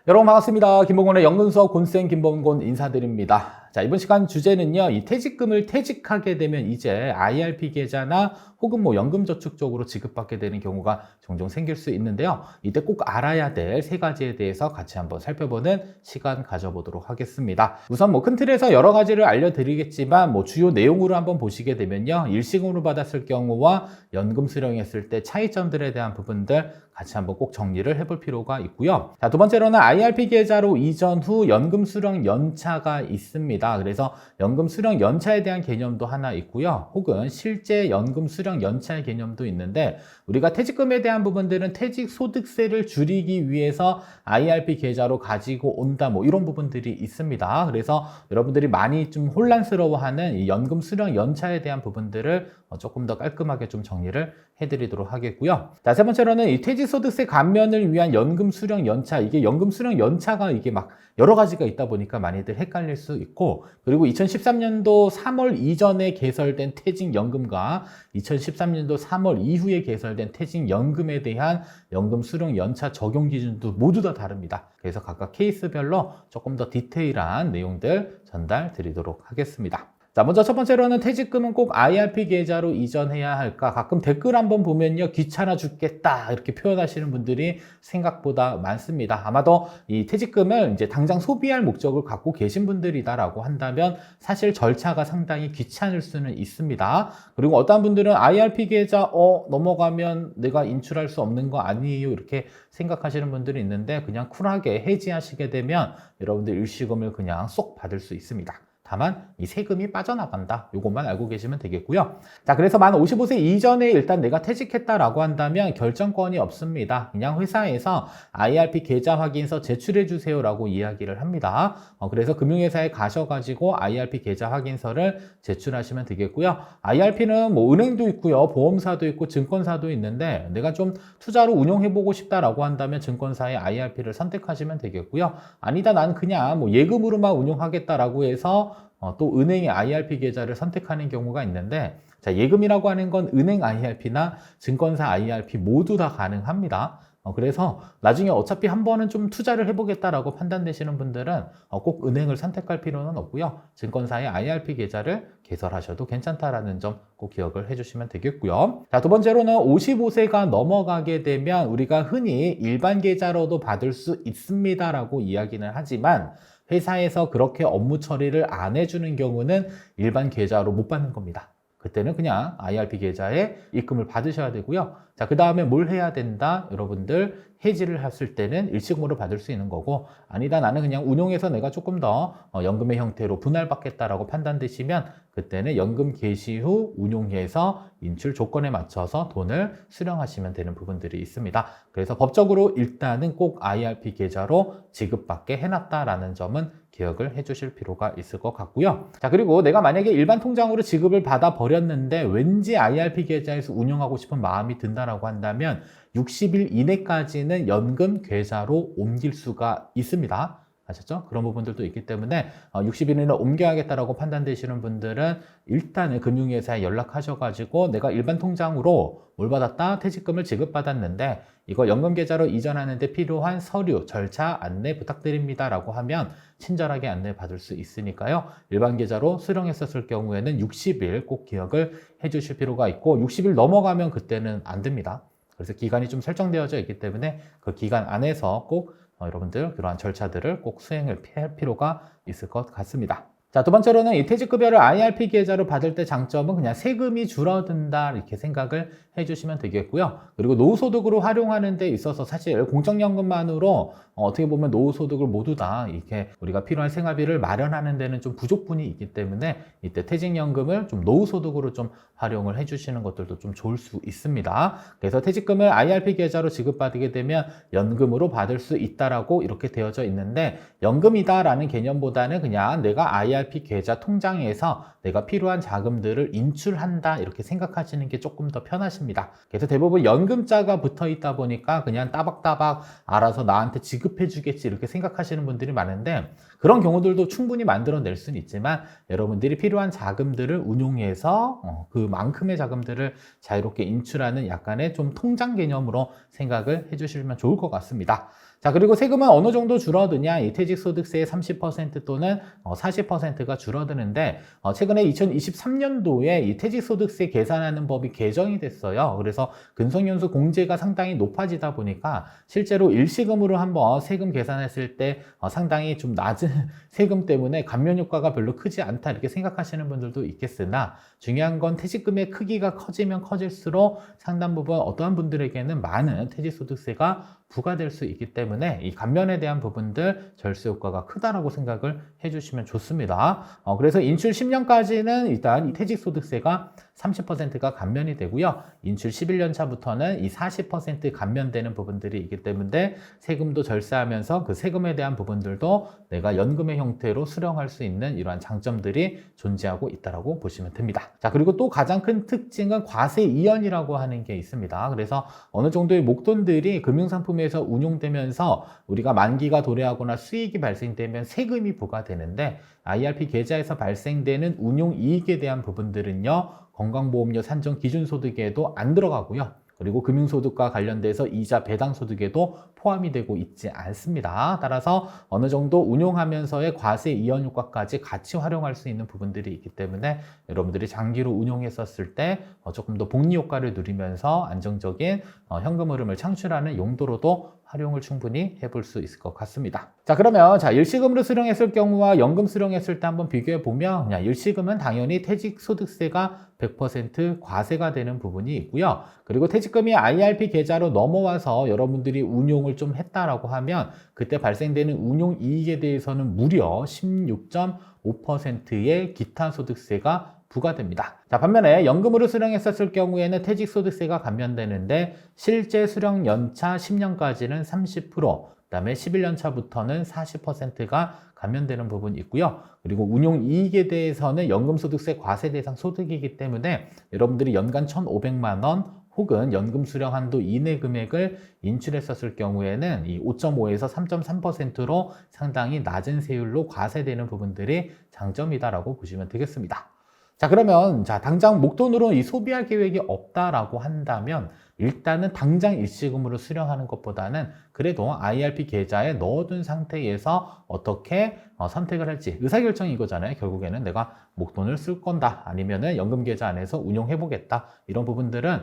여러분 반갑습니다. 김봉곤의 연금수업 곤쌤 김봉곤 인사드립니다. 자, 이번 시간 주제는요, 이 퇴직금을 퇴직하게 되면 이제 IRP 계좌나 혹은 연금저축 쪽으로 지급받게 되는 경우가 종종 생길 수 있는데요. 이때 꼭 알아야 될 세 가지에 대해서 같이 한번 살펴보는 시간 가져보도록 하겠습니다. 우선 큰 틀에서 여러 가지를 알려드리겠지만 주요 내용으로 한번 보시게 되면요, 일시금으로 받았을 경우와 연금 수령했을 때 차이점들에 대한 부분들 같이 한번 꼭 정리를 해볼 필요가 있고요. 자, 두 번째로는 IRP 계좌로 이전 후 연금 수령 연차가 있습니다. 그래서 연금 수령 연차에 대한 개념도 하나 있고요. 혹은 실제 연금 수령 연차의 개념도 있는데, 우리가 퇴직금에 대한 부분들은 퇴직소득세를 줄이기 위해서 IRP 계좌로 가지고 온다, 이런 부분들이 있습니다. 그래서 여러분들이 많이 좀 혼란스러워하는 이 연금 수령 연차에 대한 부분들을 조금 더 깔끔하게 좀 정리를 해드리도록 하겠고요. 자, 세 번째로는 이 퇴직소득세 감면을 위한 연금 수령 연차, 이게 연금 수령 연차가 이게 여러 가지가 있다 보니까 많이들 헷갈릴 수 있고, 그리고 2013년도 3월 이전에 개설된 퇴직연금과 2013년도 3월 이후에 개설된 퇴직연금에 대한 연금 수령 연차 적용 기준도 모두 다 다릅니다. 그래서 각각 케이스별로 조금 더 디테일한 내용들 전달 드리도록 하겠습니다. 자, 먼저 첫 번째로는 퇴직금은 꼭 IRP 계좌로 이전해야 할까? 가끔 댓글 한번 보면요, 귀찮아 죽겠다 이렇게 표현하시는 분들이 생각보다 많습니다. 아마도 이 퇴직금을 이제 당장 소비할 목적을 갖고 계신 분들이다라고 한다면 사실 절차가 상당히 귀찮을 수는 있습니다. 그리고 어떤 분들은 IRP 계좌 넘어가면 내가 인출할 수 없는 거 아니에요, 이렇게 생각하시는 분들이 있는데, 그냥 쿨하게 해지하시게 되면 여러분들 일시금을 그냥 쏙 받을 수 있습니다. 다만 이 세금이 빠져나간다, 이것만 알고 계시면 되겠고요. 자, 그래서 만 55세 이전에 일단 내가 퇴직했다라고 한다면 결정권이 없습니다. 그냥 회사에서 IRP 계좌 확인서 제출해 주세요라고 이야기를 합니다. 그래서 금융회사에 가셔가지고 IRP 계좌 확인서를 제출하시면 되겠고요. IRP는 은행도 있고요, 보험사도 있고 증권사도 있는데, 내가 좀 투자로 운용해보고 싶다라고 한다면 증권사의 IRP를 선택하시면 되겠고요. 아니다, 난 그냥 예금으로만 운용하겠다라고 해서 또 은행의 IRP 계좌를 선택하는 경우가 있는데, 자, 예금이라고 하는 건 은행 IRP나 증권사 IRP 모두 다 가능합니다. 그래서 나중에 어차피 한 번은 좀 투자를 해보겠다라고 판단되시는 분들은 꼭 은행을 선택할 필요는 없고요. 증권사의 IRP 계좌를 개설하셔도 괜찮다라는 점 꼭 기억을 해주시면 되겠고요. 자, 두 번째로는 55세가 넘어가게 되면 우리가 흔히 일반 계좌로도 받을 수 있습니다라고 이야기는 하지만, 회사에서 그렇게 업무 처리를 안 해주는 경우는 일반 계좌로 못 받는 겁니다. 그때는 그냥 IRP 계좌에 입금을 받으셔야 되고요. 자, 그 다음에 뭘 해야 된다? 여러분들 해지를 했을 때는 일시금으로 받을 수 있는 거고, 아니다, 나는 그냥 운용해서 내가 조금 더 연금의 형태로 분할받겠다라고 판단되시면 그때는 연금 개시 후 운용해서 인출 조건에 맞춰서 돈을 수령하시면 되는 부분들이 있습니다. 그래서 법적으로 일단은 꼭 IRP 계좌로 지급받게 해놨다라는 점은 기억을 해주실 필요가 있을 것 같고요. 자, 그리고 내가 만약에 일반 통장으로 지급을 받아 버렸는데 왠지 IRP 계좌에서 운영하고 싶은 마음이 든다라고 한다면 60일 이내까지는 연금 계좌로 옮길 수가 있습니다. 아셨죠? 그런 부분들도 있기 때문에 60일 이내 옮겨야겠다라고 판단되시는 분들은 일단은 금융회사에 연락하셔가지고 내가 일반 통장으로 뭘 받았다? 퇴직금을 지급받았는데 이거 연금계좌로 이전하는데 필요한 서류, 절차 안내 부탁드립니다 라고 하면 친절하게 안내 받을 수 있으니까요. 일반 계좌로 수령했었을 경우에는 60일 꼭 기억을 해주실 필요가 있고, 60일 넘어가면 그때는 안 됩니다. 그래서 기간이 좀 설정되어져 있기 때문에 그 기간 안에서 꼭 여러분들 그러한 절차들을 꼭 수행을 할 필요가 있을 것 같습니다. 자, 두 번째로는 이 퇴직급여를 IRP 계좌로 받을 때 장점은 그냥 세금이 줄어든다, 이렇게 생각을 해주시면 되겠고요. 그리고 노후소득으로 활용하는 데 있어서 사실 공적연금만으로 어떻게 보면 노후소득을 모두 다 이렇게 우리가 필요한 생활비를 마련하는 데는 좀 부족분이 있기 때문에 이때 퇴직연금을 좀 노후소득으로 좀 활용을 해주시는 것들도 좀 좋을 수 있습니다. 그래서 퇴직금을 IRP 계좌로 지급받게 되면 연금으로 받을 수 있다라고 이렇게 되어져 있는데, 연금이다라는 개념보다는 그냥 내가 IRP IRP 계좌 통장에서 내가 필요한 자금들을 인출한다 이렇게 생각하시는 게 조금 더 편하십니다. 그래서 대부분 연금자가 붙어 있다 보니까 그냥 따박따박 알아서 나한테 지급해 주겠지 이렇게 생각하시는 분들이 많은데, 그런 경우들도 충분히 만들어낼 수는 있지만 여러분들이 필요한 자금들을 운용해서 그만큼의 자금들을 자유롭게 인출하는 약간의 좀 통장 개념으로 생각을 해주시면 좋을 것 같습니다. 자, 그리고 세금은 어느 정도 줄어드냐? 이 퇴직소득세의 30% 또는 40%가 줄어드는데, 최근에 2023년도에 이 퇴직소득세 계산하는 법이 개정이 됐어요. 그래서 근속연수 공제가 상당히 높아지다 보니까 실제로 일시금으로 한번 세금 계산했을 때 상당히 좀 낮은 세금 때문에 감면 효과가 별로 크지 않다 이렇게 생각하시는 분들도 있겠으나, 중요한 건 퇴직금의 크기가 커지면 커질수록 상당 부분 어떠한 분들에게는 많은 퇴직소득세가 부과될 수 있기 때문에 이 감면에 대한 부분들 절세 효과가 크다라고 생각을 해주시면 좋습니다. 그래서 인출 10년까지는 일단 이 퇴직소득세가 30%가 감면이 되고요. 인출 11년 차부터는 이 40% 감면되는 부분들이 있기 때문에 세금도 절세하면서 그 세금에 대한 부분들도 내가 연금의 형태로 수령할 수 있는 이러한 장점들이 존재하고 있다고 보시면 됩니다. 자, 그리고 또 가장 큰 특징은 과세 이연이라고 하는 게 있습니다. 그래서 어느 정도의 목돈들이 금융상품에서 운용되면서 우리가 만기가 도래하거나 수익이 발생되면 세금이 부과되는데, IRP 계좌에서 발생되는 운용이익에 대한 부분들은요, 건강보험료 산정 기준소득에도 안 들어가고요. 그리고 금융소득과 관련돼서 이자 배당소득에도 포함이 되고 있지 않습니다. 따라서 어느 정도 운용하면서의 과세 이연 효과까지 같이 활용할 수 있는 부분들이 있기 때문에 여러분들이 장기로 운용했었을 때 조금 더 복리 효과를 누리면서 안정적인 현금 흐름을 창출하는 용도로도 활용을 충분히 해볼 수 있을 것 같습니다. 자, 그러면 일시금으로 수령했을 경우와 연금 수령했을 때 한번 비교해 보면, 일시금은 당연히 퇴직소득세가 100% 과세가 되는 부분이 있고요. 그리고 퇴직금이 IRP 계좌로 넘어와서 여러분들이 운용을 좀 했다라고 하면 그때 발생되는 운용 이익에 대해서는 무려 16.5%의 기타 소득세가 부과됩니다. 자, 반면에 연금으로 수령했었을 경우에는 퇴직소득세가 감면되는데, 실제 수령 연차 10년까지는 30%, 그다음에 11년 차부터는 40%가 감면되는 부분이 있고요. 그리고 운용이익에 대해서는 연금소득세 과세 대상 소득이기 때문에 여러분들이 연간 1,500만 원 혹은 연금 수령 한도 이내 금액을 인출했었을 경우에는 이 5.5에서 3.3%로 상당히 낮은 세율로 과세되는 부분들이 장점이다라고 보시면 되겠습니다. 자, 그러면 당장 목돈으로 이 소비할 계획이 없다라고 한다면 일단은 당장 일시금으로 수령하는 것보다는 그래도 IRP 계좌에 넣어둔 상태에서 어떻게 선택을 할지 의사결정이 이거잖아요. 결국에는 내가 목돈을 쓸 건다, 아니면은 연금 계좌 안에서 운용해 보겠다, 이런 부분들은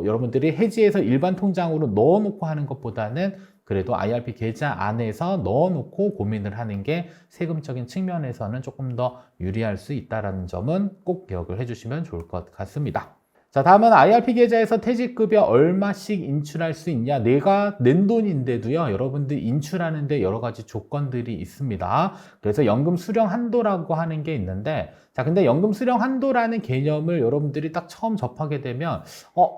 여러분들이 해지해서 일반 통장으로 넣어놓고 하는 것보다는 그래도 IRP 계좌 안에서 넣어놓고 고민을 하는 게 세금적인 측면에서는 조금 더 유리할 수 있다는 점은 꼭 기억을 해주시면 좋을 것 같습니다. 자, 다음은 IRP 계좌에서 퇴직급여 얼마씩 인출할 수 있냐. 내가 낸 돈인데도요, 여러분들 인출하는데 여러 가지 조건들이 있습니다. 그래서 연금 수령 한도라고 하는 게 있는데, 근데 연금 수령 한도라는 개념을 여러분들이 딱 처음 접하게 되면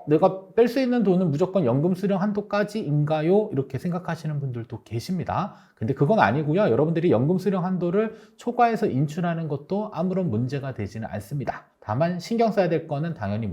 내가 뺄 수 있는 돈은 무조건 연금 수령 한도까지인가요? 이렇게 생각하시는 분들도 계십니다. 근데 그건 아니고요. 여러분들이 연금 수령 한도를 초과해서 인출하는 것도 아무런 문제가 되지는 않습니다. 다만 신경 써야 될 거는 당연히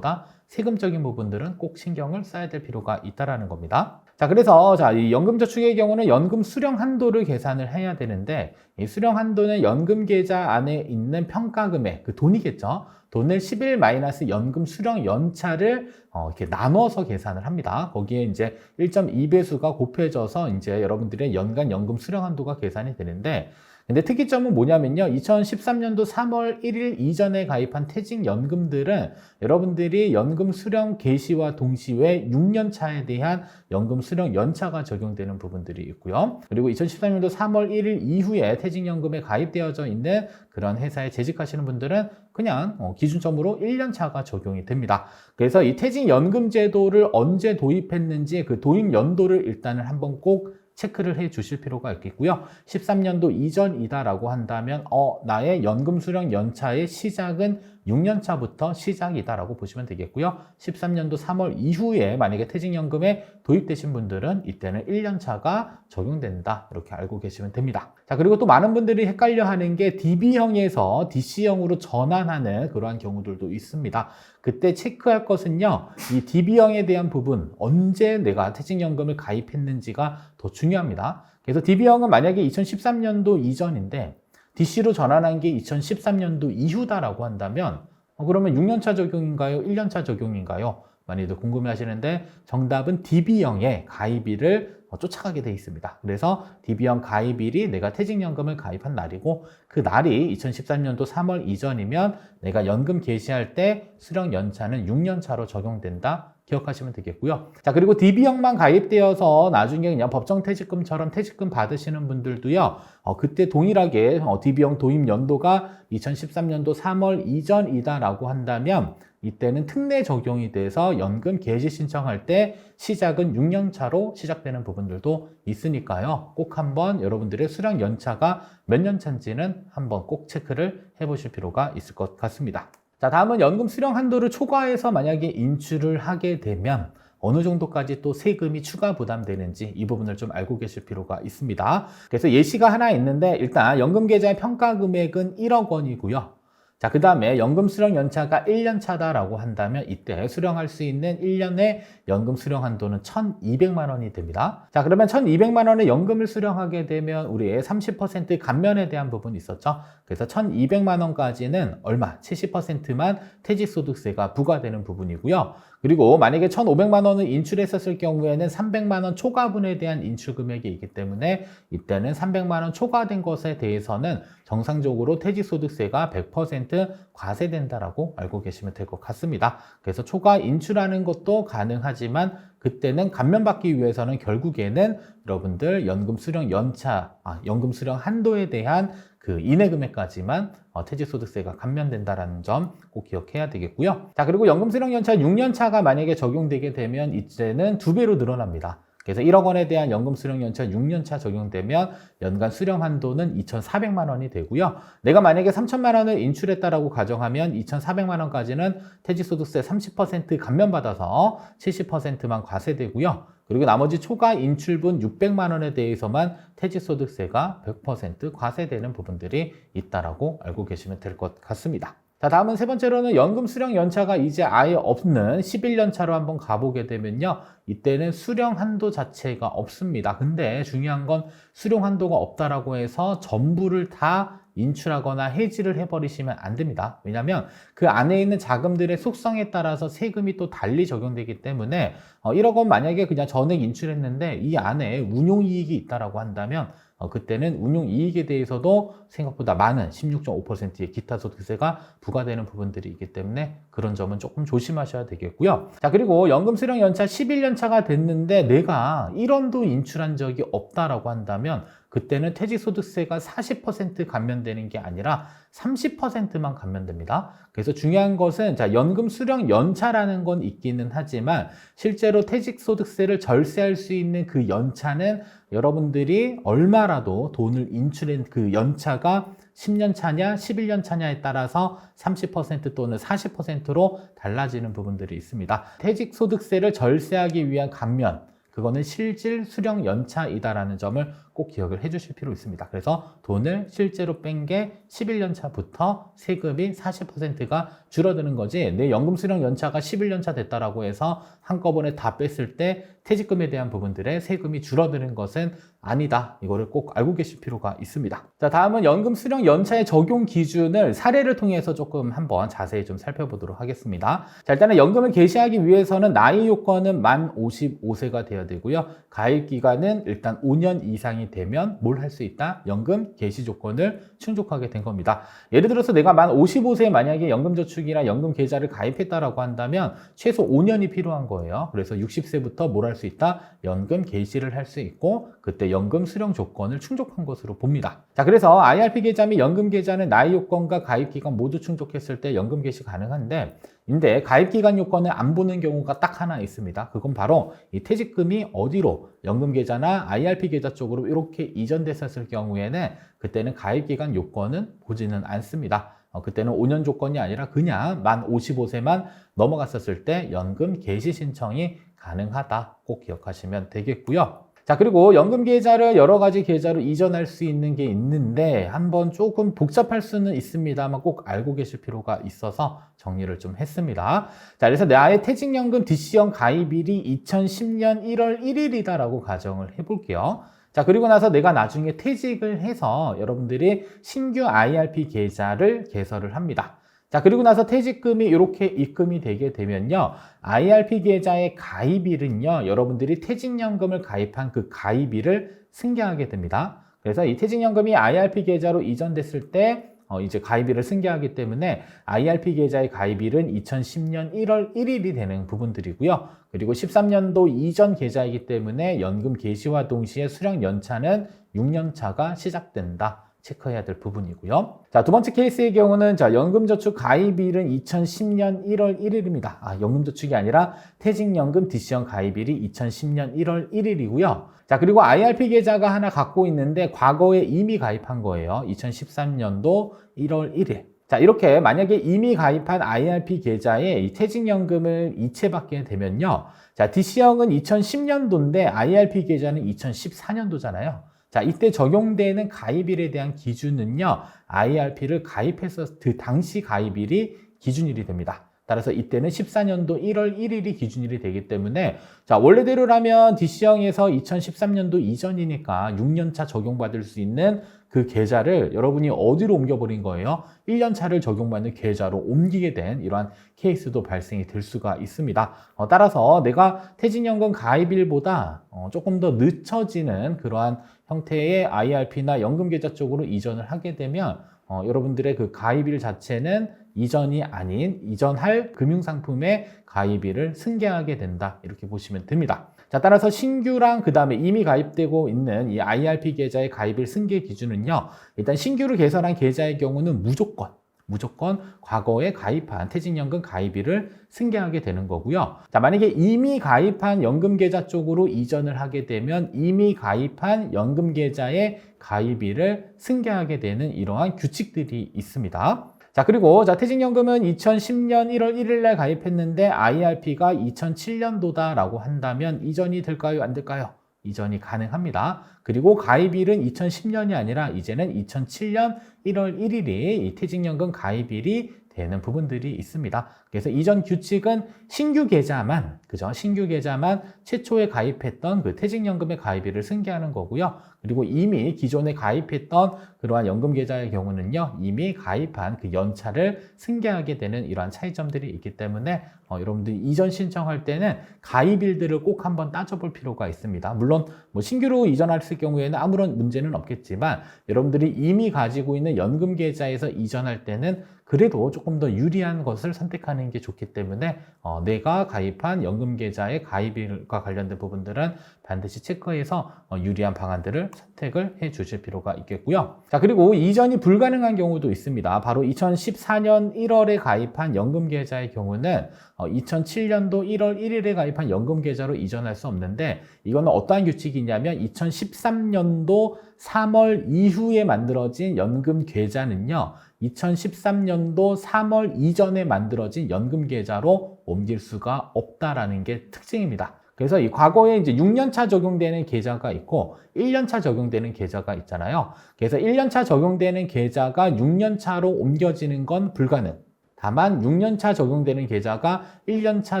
세금적인 부분들은 꼭 신경을 써야 될 필요가 있다라는 겁니다. 자, 그래서 이 연금저축의 경우는 연금 수령 한도를 계산을 해야 되는데, 이 수령 한도는 연금 계좌 안에 있는 평가금액, 그 돈이겠죠. 돈을 11 마이너스 연금 수령 연차를 이렇게 나눠서 계산을 합니다. 거기에 이제 1.2배수가 곱해져서 이제 여러분들의 연간 연금 수령 한도가 계산이 되는데, 근데 특이점은 뭐냐면요, 2013년도 3월 1일 이전에 가입한 퇴직연금들은 여러분들이 연금 수령 개시와 동시에 6년 차에 대한 연금 수령 연차가 적용되는 부분들이 있고요. 그리고 2013년도 3월 1일 이후에 퇴직연금에 가입되어져 있는 그런 회사에 재직하시는 분들은 그냥 기준점으로 1년 차가 적용이 됩니다. 그래서 이 퇴직연금 제도를 언제 도입했는지 그 도입 연도를 일단은 한번 꼭 체크를 해 주실 필요가 있겠고요. 13년도 이전이다라고 한다면 나의 연금 수령 연차의 시작은 6년 차부터 시작이다라고 보시면 되겠고요. 13년도 3월 이후에 만약에 퇴직연금에 도입되신 분들은 이때는 1년 차가 적용된다. 이렇게 알고 계시면 됩니다. 자, 그리고 또 많은 분들이 헷갈려 하는 게 DB형에서 DC형으로 전환하는 그러한 경우들도 있습니다. 그때 체크할 것은요, 이 DB형에 대한 부분, 언제 내가 퇴직연금을 가입했는지가 더 중요합니다. 그래서 DB형은 만약에 2013년도 이전인데 DC로 전환한 게 2013년도 이후다라고 한다면 그러면 6년차 적용인가요? 1년차 적용인가요? 많이들 궁금해 하시는데 정답은 DB형의 가입일을 쫓아가게 돼 있습니다. 그래서 DB형 가입일이 내가 퇴직연금을 가입한 날이고 그 날이 2013년도 3월 이전이면 내가 연금 개시할 때 수령 연차는 6년 차로 적용된다. 기억하시면 되겠고요. 자, 그리고 DB형만 가입되어서 나중에 그냥 법정 퇴직금처럼 퇴직금 받으시는 분들도요. 그때 동일하게 DB형 도입 연도가 2013년도 3월 이전이다라고 한다면 이때는 특례 적용이 돼서 연금 개시 신청할 때 시작은 6년 차로 시작되는 부분들도 있으니까요. 꼭 한번 여러분들의 수령 연차가 몇 년 차인지는 한번 꼭 체크를 해보실 필요가 있을 것 같습니다. 자, 다음은 연금 수령 한도를 초과해서 만약에 인출을 하게 되면 어느 정도까지 또 세금이 추가 부담되는지 이 부분을 좀 알고 계실 필요가 있습니다. 그래서 예시가 하나 있는데 일단 연금 계좌의 평가 금액은 1억 원이고요. 자, 그 다음에 연금 수령 연차가 1년 차다라고 한다면 이때 수령할 수 있는 1년의 연금 수령 한도는 1,200만 원이 됩니다. 자, 그러면 1,200만 원의 연금을 수령하게 되면 우리의 30% 감면에 대한 부분이 있었죠. 그래서 1,200만 원까지는 얼마? 70%만 퇴직소득세가 부과되는 부분이고요. 그리고 만약에 1,500만 원을 인출했었을 경우에는 300만 원 초과분에 대한 인출 금액이 있기 때문에 이때는 300만 원 초과된 것에 대해서는 정상적으로 퇴직소득세가 100% 과세된다라고 알고 계시면 될 것 같습니다. 그래서 초과 인출하는 것도 가능하지만 그때는 감면받기 위해서는 결국에는 여러분들 연금 수령 연차, 연금 수령 한도에 대한 그 이내 금액까지만 퇴직소득세가 감면된다는 점 꼭 기억해야 되겠고요. 자, 그리고 연금 수령 연차 6년 차가 만약에 적용되게 되면 이제는 2배로 늘어납니다. 그래서 1억 원에 대한 연금 수령 연차 6년 차 적용되면 연간 수령 한도는 2,400만 원이 되고요. 내가 만약에 3천만 원을 인출했다라고 가정하면 2,400만 원까지는 퇴직소득세 30% 감면받아서 70%만 과세되고요. 그리고 나머지 초과 인출분 600만 원에 대해서만 퇴직소득세가 100% 과세되는 부분들이 있다라고 알고 계시면 될 것 같습니다. 자, 다음은 세 번째로는 연금 수령 연차가 이제 아예 없는 11년 차로 한번 가보게 되면요. 이때는 수령 한도 자체가 없습니다. 근데 중요한 건 수령 한도가 없다라고 해서 전부를 다 인출하거나 해지를 해버리시면 안 됩니다. 왜냐하면 그 안에 있는 자금들의 속성에 따라서 세금이 또 달리 적용되기 때문에 1억 원 만약에 그냥 전액 인출했는데 이 안에 운용이익이 있다라고 한다면 그때는 운용이익에 대해서도 생각보다 많은 16.5%의 기타 소득세가 부과되는 부분들이 있기 때문에 그런 점은 조금 조심하셔야 되겠고요. 자, 그리고 연금 수령 연차 11년 차가 됐는데 내가 1원도 인출한 적이 없다라고 한다면 그때는 퇴직소득세가 40% 감면되는 게 아니라 30%만 감면됩니다. 그래서 중요한 것은 자, 연금 수령 연차라는 건 있기는 하지만 실제로 퇴직소득세를 절세할 수 있는 그 연차는 여러분들이 얼마라도 돈을 인출한 그 연차가 10년 차냐 11년 차냐에 따라서 30% 또는 40%로 달라지는 부분들이 있습니다. 퇴직소득세를 절세하기 위한 감면, 그거는 실질 수령 연차이다라는 점을 꼭 기억을 해주실 필요 있습니다. 그래서 돈을 실제로 뺀 게 11년 차부터 세금이 40%가 줄어드는 거지 내 연금 수령 연차가 11년 차 됐다라고 해서 한꺼번에 다 뺐을 때 퇴직금에 대한 부분들의 세금이 줄어드는 것은 아니다. 이거를 꼭 알고 계실 필요가 있습니다. 자, 다음은 연금 수령 연차의 적용 기준을 사례를 통해서 조금 한번 자세히 좀 살펴보도록 하겠습니다. 자, 일단은 연금을 개시하기 위해서는 나이 요건은 만 55세가 되어야 되고요. 가입 기간은 일단 5년 이상이 되면 뭘 할 수 있다? 연금 개시 조건을 충족하게 된 겁니다. 예를 들어서 내가 만 55세에 만약에 연금저축이나 연금 계좌를 가입했다라고 한다면 최소 5년이 필요한 거예요. 그래서 60세부터 뭘 할 수 있다? 연금 개시를 할 수 있고 그때 연금 수령 조건을 충족한 것으로 봅니다. 자, 그래서 IRP 계좌 및 연금 계좌는 나이 요건과 가입 기간 모두 충족했을 때 연금 개시 가능한데 근데 가입기간 요건을 안 보는 경우가 딱 하나 있습니다. 그건 바로 이 퇴직금이 어디로 연금계좌나 IRP 계좌 쪽으로 이렇게 이전됐었을 경우에는 그때는 가입기간 요건은 보지는 않습니다. 그때는 5년 조건이 아니라 그냥 만 55세만 넘어갔었을 때 연금 개시 신청이 가능하다. 꼭 기억하시면 되겠고요. 자, 그리고 연금 계좌를 여러 가지 계좌로 이전할 수 있는 게 있는데 한번 조금 복잡할 수는 있습니다만 꼭 알고 계실 필요가 있어서 정리를 좀 했습니다. 자, 그래서 나의 퇴직연금 DC형 가입일이 2010년 1월 1일이다라고 가정을 해볼게요. 자, 그리고 나서 내가 나중에 퇴직을 해서 여러분들이 신규 IRP 계좌를 개설을 합니다. 자, 그리고 나서 퇴직금이 이렇게 입금이 되게 되면요. IRP 계좌의 가입일은요. 여러분들이 퇴직연금을 가입한 그 가입일을 승계하게 됩니다. 그래서 이 퇴직연금이 IRP 계좌로 이전됐을 때 이제 가입일을 승계하기 때문에 IRP 계좌의 가입일은 2010년 1월 1일이 되는 부분들이고요. 그리고 13년도 이전 계좌이기 때문에 연금 개시와 동시에 수령 연차는 6년 차가 시작된다. 체크해야 될 부분이고요. 자, 두 번째 케이스의 경우는 연금저축 가입일은 2010년 1월 1일입니다. 연금저축이 아니라 퇴직연금 DC형 가입일이 2010년 1월 1일이고요. 자, 그리고 IRP 계좌가 하나 갖고 있는데 과거에 이미 가입한 거예요. 2013년도 1월 1일. 자, 이렇게 만약에 이미 가입한 IRP 계좌에 이 퇴직연금을 이체받게 되면요. 자, DC형은 2010년도인데 IRP 계좌는 2014년도잖아요. 자, 이때 적용되는 가입일에 대한 기준은요, IRP를 가입해서 그 당시 가입일이 기준일이 됩니다. 따라서 이때는 14년도 1월 1일이 기준일이 되기 때문에, 자, 원래대로라면 DC형에서 2013년도 이전이니까 6년차 적용받을 수 있는 그 계좌를 여러분이 어디로 옮겨버린 거예요? 1년차를 적용받는 계좌로 옮기게 된 이러한 케이스도 발생이 될 수가 있습니다. 따라서 내가 퇴직연금 가입일보다 조금 더 늦춰지는 그러한 형태의 IRP나 연금계좌 쪽으로 이전을 하게 되면 여러분들의 그 가입일 자체는 이전이 아닌 이전할 금융상품의 가입일을 승계하게 된다. 이렇게 보시면 됩니다. 자, 따라서 신규랑 그 다음에 이미 가입되고 있는 이 IRP 계좌의 가입일 승계 기준은요. 일단 신규로 개설한 계좌의 경우는 무조건 과거에 가입한 퇴직연금 가입일을 승계하게 되는 거고요. 자, 만약에 이미 가입한 연금계좌 쪽으로 이전을 하게 되면 이미 가입한 연금계좌의 가입일을 승계하게 되는 이러한 규칙들이 있습니다. 자, 그리고 퇴직연금은 2010년 1월 1일 날 가입했는데 IRP가 2007년도다라고 한다면 이전이 될까요? 안 될까요? 이전이 가능합니다. 그리고 가입일은 2010년이 아니라 이제는 2007년 1월 1일이 이 퇴직연금 가입일이 되는 부분들이 있습니다. 그래서 이전 규칙은 신규 계좌만, 신규 계좌만 최초에 가입했던 그 퇴직연금의 가입일을 승계하는 거고요. 그리고 이미 기존에 가입했던 그러한 연금 계좌의 경우는요, 이미 가입한 그 연차를 승계하게 되는 이러한 차이점들이 있기 때문에 여러분들이 이전 신청할 때는 가입일들을 꼭 한번 따져볼 필요가 있습니다. 물론 신규로 이전했을 경우에는 아무런 문제는 없겠지만 여러분들이 이미 가지고 있는 연금 계좌에서 이전할 때는 그래도 조금 더 유리한 것을 선택하는 게 좋기 때문에 내가 가입한 연금 계좌의 가입일과 관련된 부분들은 반드시 체크해서 유리한 방안들을 선택을 해 주실 필요가 있겠고요. 자, 그리고 이전이 불가능한 경우도 있습니다. 바로 2014년 1월에 가입한 연금 계좌의 경우는 2007년도 1월 1일에 가입한 연금 계좌로 이전할 수 없는데 이거는 어떠한 규칙이냐면 2013년도 3월 이후에 만들어진 연금 계좌는요. 2013년도 3월 이전에 만들어진 연금 계좌로 옮길 수가 없다라는 게 특징입니다. 그래서 이 과거에 이제 6년차 적용되는 계좌가 있고 1년차 적용되는 계좌가 있잖아요. 그래서 1년차 적용되는 계좌가 6년차로 옮겨지는 건 불가능. 다만 6년차 적용되는 계좌가 1년차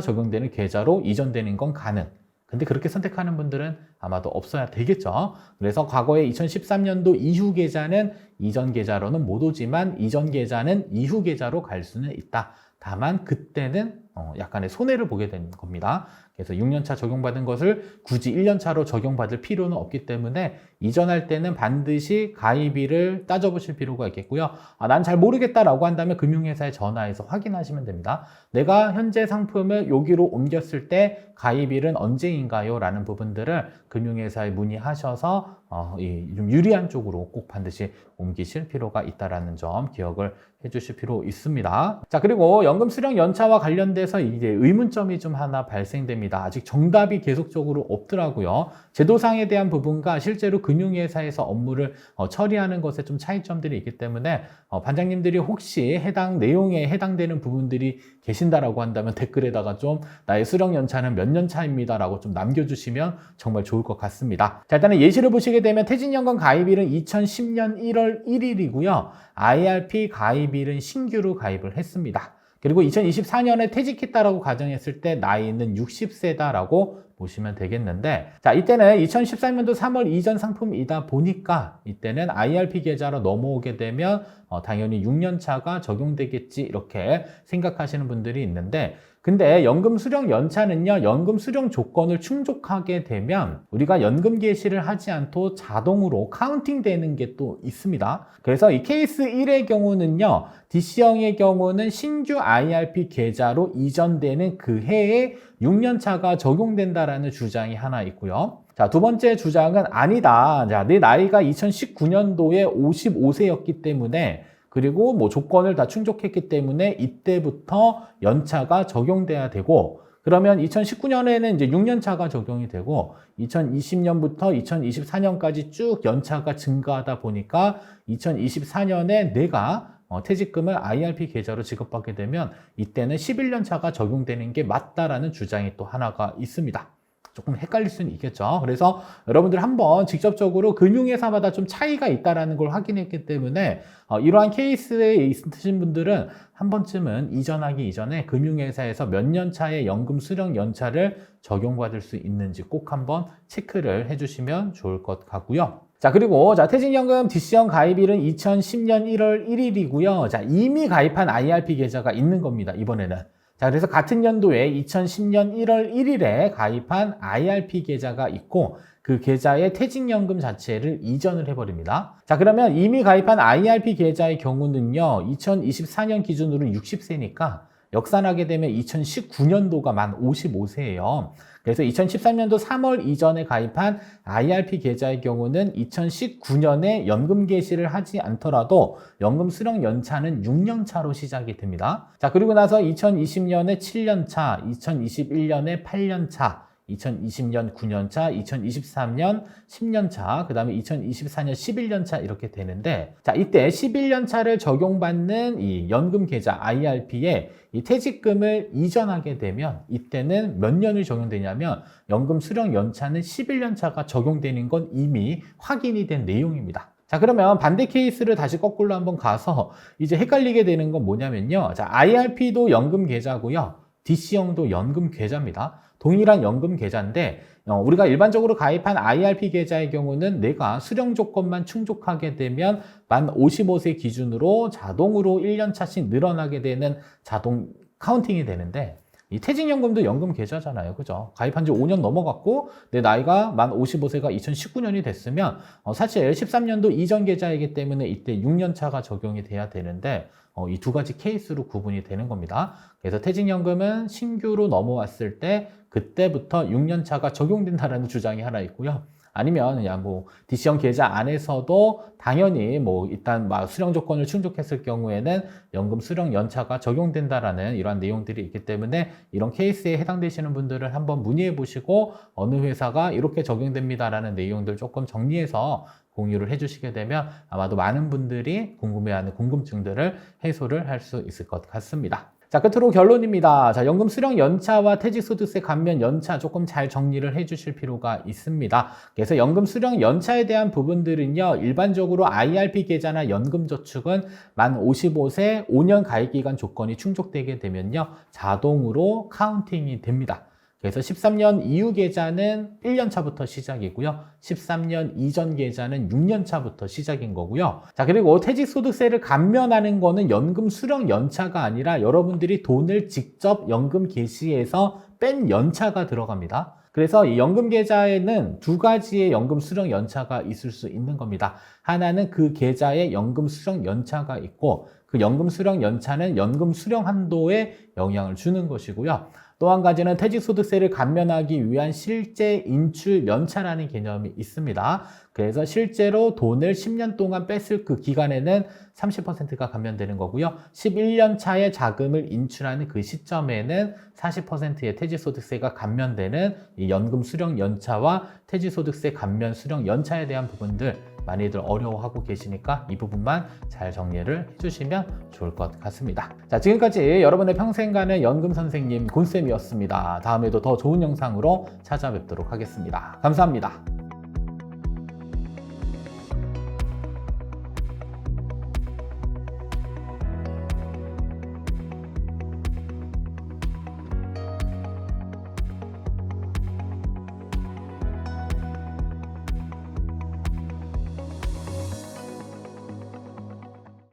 적용되는 계좌로 이전되는 건 가능. 근데 그렇게 선택하는 분들은 아마도 없어야 되겠죠. 그래서 과거에 2013년도 이후 계좌는 이전 계좌로는 못 오지만 이전 계좌는 이후 계좌로 갈 수는 있다. 다만 그때는 약간의 손해를 보게 되는 겁니다. 그래서 6년차 적용받은 것을 굳이 1년차로 적용받을 필요는 없기 때문에 이전할 때는 반드시 가입일을 따져보실 필요가 있겠고요. 난 잘 모르겠다라고 한다면 금융회사에 전화해서 확인하시면 됩니다. 내가 현재 상품을 여기로 옮겼을 때 가입일은 언제인가요? 라는 부분들을 금융회사에 문의하셔서 좀 유리한 쪽으로 꼭 반드시 옮기실 필요가 있다라는 점 기억을 해주실 필요 있습니다. 자, 그리고 연금 수령 연차와 관련돼서 이제 의문점이 좀 하나 발생됩니다. 아직 정답이 계속적으로 없더라고요. 제도상에 대한 부분과 실제로 금융회사에서 업무를 처리하는 것에 좀 차이점들이 있기 때문에 반장님들이 혹시 해당 내용에 해당되는 부분들이 계신다라고 한다면 댓글에다가 좀 나의 수령 연차는 몇 년 차입니다라고 좀 남겨주시면 정말 좋을 것 같습니다. 자, 일단은 예시를 보시게 되면 퇴직연금 가입일은 2010년 1월 1일이고요. IRP 가입일은 신규로 가입을 했습니다. 그리고 2024년에 퇴직했다라고 가정했을 때 나이는 60세다라고 보시면 되겠는데, 자, 이때는 2013년도 3월 이전 상품이다 보니까 이때는 IRP 계좌로 넘어오게 되면 당연히 6년 차가 적용되겠지 이렇게 생각하시는 분들이 있는데, 근데 연금 수령 연차는요, 연금 수령 조건을 충족하게 되면 우리가 연금 개시를 하지 않고 자동으로 카운팅 되는 게 또 있습니다. 그래서 이 케이스 1의 경우는요, DC형의 경우는 신규 IRP 계좌로 이전되는 그 해에 6년 차가 적용된다라는 주장이 하나 있고요. 자, 두 번째 주장은 아니다. 자, 내 나이가 2019년도에 55세였기 때문에 그리고 뭐 조건을 다 충족했기 때문에 이때부터 연차가 적용돼야 되고, 그러면 2019년에는 이제 6년 차가 적용이 되고 2020년부터 2024년까지 쭉 연차가 증가하다 보니까 2024년에 내가 퇴직금을 IRP 계좌로 지급받게 되면 이때는 11년 차가 적용되는 게 맞다라는 주장이 또 하나가 있습니다. 조금 헷갈릴 수는 있겠죠. 그래서 여러분들 한번 직접적으로 금융회사마다 좀 차이가 있다는 걸 확인했기 때문에 이러한 케이스에 있으신 분들은 한 번쯤은 이전하기 이전에 금융회사에서 몇 년 차의 연금 수령 연차를 적용받을 수 있는지 꼭 한번 체크를 해주시면 좋을 것 같고요. 자, 그리고 퇴직연금 DC형 가입일은 2010년 1월 1일이고요. 자, 이미 가입한 IRP 계좌가 있는 겁니다, 이번에는. 자, 그래서 같은 연도에 2010년 1월 1일에 가입한 IRP 계좌가 있고 그 계좌의 퇴직연금 자체를 이전을 해버립니다. 자, 그러면 이미 가입한 IRP 계좌의 경우는요, 2024년 기준으로 60세니까 역산하게 되면 2019년도가 만 55세예요. 그래서 2013년도 3월 이전에 가입한 IRP 계좌의 경우는 2019년에 연금 개시를 하지 않더라도 연금 수령 연차는 6년 차로 시작이 됩니다. 자, 그리고 나서 2020년에 7년 차, 2021년에 8년 차, 2020년 9년 차, 2023년 10년 차, 그 다음에 2024년 11년 차 이렇게 되는데, 자, 이때 11년 차를 적용받는 이 연금 계좌 IRP에 이 퇴직금을 이전하게 되면 이때는 몇 년이 적용되냐면 연금 수령 연차는 11년 차가 적용되는 건 이미 확인이 된 내용입니다. 자, 그러면 반대 케이스를 다시 거꾸로 한번 가서 이제 헷갈리게 되는 건 뭐냐면요. 자, IRP도 연금 계좌고요. DC형도 연금 계좌입니다. 동일한 연금 계좌인데 우리가 일반적으로 가입한 IRP 계좌의 경우는 내가 수령 조건만 충족하게 되면 만 55세 기준으로 자동으로 1년 차씩 늘어나게 되는 자동 카운팅이 되는데, 이 퇴직연금도 연금 계좌잖아요. 그죠? 가입한 지 5년 넘어갔고 내 나이가 만 55세가 2019년이 됐으면 사실 13년도 이전 계좌이기 때문에 이때 6년 차가 적용이 돼야 되는데 이 두 가지 케이스로 구분이 되는 겁니다. 그래서 퇴직연금은 신규로 넘어왔을 때 그때부터 6년 차가 적용된다는 주장이 하나 있고요. 아니면 그냥 뭐 DC형 계좌 안에서도 당연히 뭐 일단 막 수령 조건을 충족했을 경우에는 연금 수령 연차가 적용된다라는 이러한 내용들이 있기 때문에 이런 케이스에 해당되시는 분들은 한번 문의해 보시고 어느 회사가 이렇게 적용됩니다라는 내용들 조금 정리해서 공유를 해주시게 되면 아마도 많은 분들이 궁금해하는 궁금증들을 해소를 할 수 있을 것 같습니다. 자, 끝으로 결론입니다. 자, 연금 수령 연차와 퇴직소득세 감면 연차 조금 잘 정리를 해주실 필요가 있습니다. 그래서 연금 수령 연차에 대한 부분들은요, 일반적으로 IRP 계좌나 연금저축은 만 55세 5년 가입기간 조건이 충족되게 되면요, 자동으로 카운팅이 됩니다. 그래서 13년 이후 계좌는 1년 차부터 시작이고요. 13년 이전 계좌는 6년 차부터 시작인 거고요. 자, 그리고 퇴직소득세를 감면하는 거는 연금 수령 연차가 아니라 여러분들이 돈을 직접 연금 개시해서 뺀 연차가 들어갑니다. 그래서 이 연금 계좌에는 두 가지의 연금 수령 연차가 있을 수 있는 겁니다. 하나는 그 계좌에 연금 수령 연차가 있고 그 연금 수령 연차는 연금 수령 한도에 영향을 주는 것이고요. 또 한 가지는 퇴직소득세를 감면하기 위한 실제 인출 연차라는 개념이 있습니다. 그래서 실제로 돈을 10년 동안 뺐을 그 기간에는 30%가 감면되는 거고요. 11년 차에 자금을 인출하는 그 시점에는 40%의 퇴직소득세가 감면되는 이 연금 수령 연차와 퇴직소득세 감면 수령 연차에 대한 부분들 많이들 어려워하고 계시니까 이 부분만 잘 정리를 해주시면 좋을 것 같습니다. 자, 지금까지 여러분의 평생 가는 연금 선생님 곤쌤이었습니다. 다음에도 더 좋은 영상으로 찾아뵙도록 하겠습니다. 감사합니다.